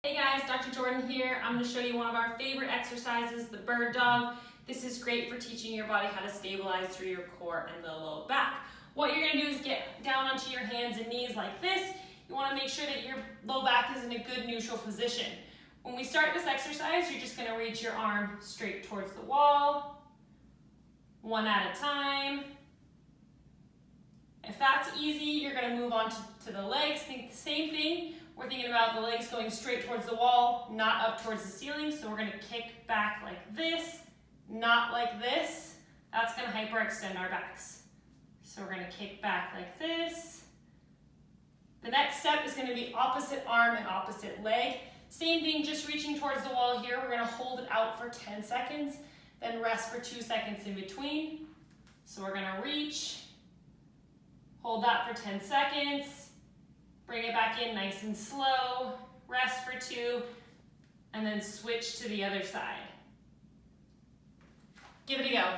Hey guys, Dr. Jordan here. I'm going to show you one of our favorite exercises, the bird dog. This is great for teaching your body how to stabilize through your core and the low back. What you're going to do is get down onto your hands and knees like this. You want to make sure that your low back is in a good neutral position. When we start this exercise, you're just going to reach your arm straight towards the wall, one at a time. If that's easy, you're going to move on to the legs. Think the same thing. We're thinking about the legs going straight towards the wall, not up towards the ceiling. So we're going to kick back like this, not like this. That's going to hyperextend our backs. So we're going to kick back like this. The next step is going to be opposite arm and opposite leg. Same thing, just reaching towards the wall here. We're going to hold it out for 10 seconds, then rest for 2 seconds in between. So we're going to reach, hold that for 10 seconds. Bring it back in nice and slow, rest for 2, and then switch to the other side. Give it a go.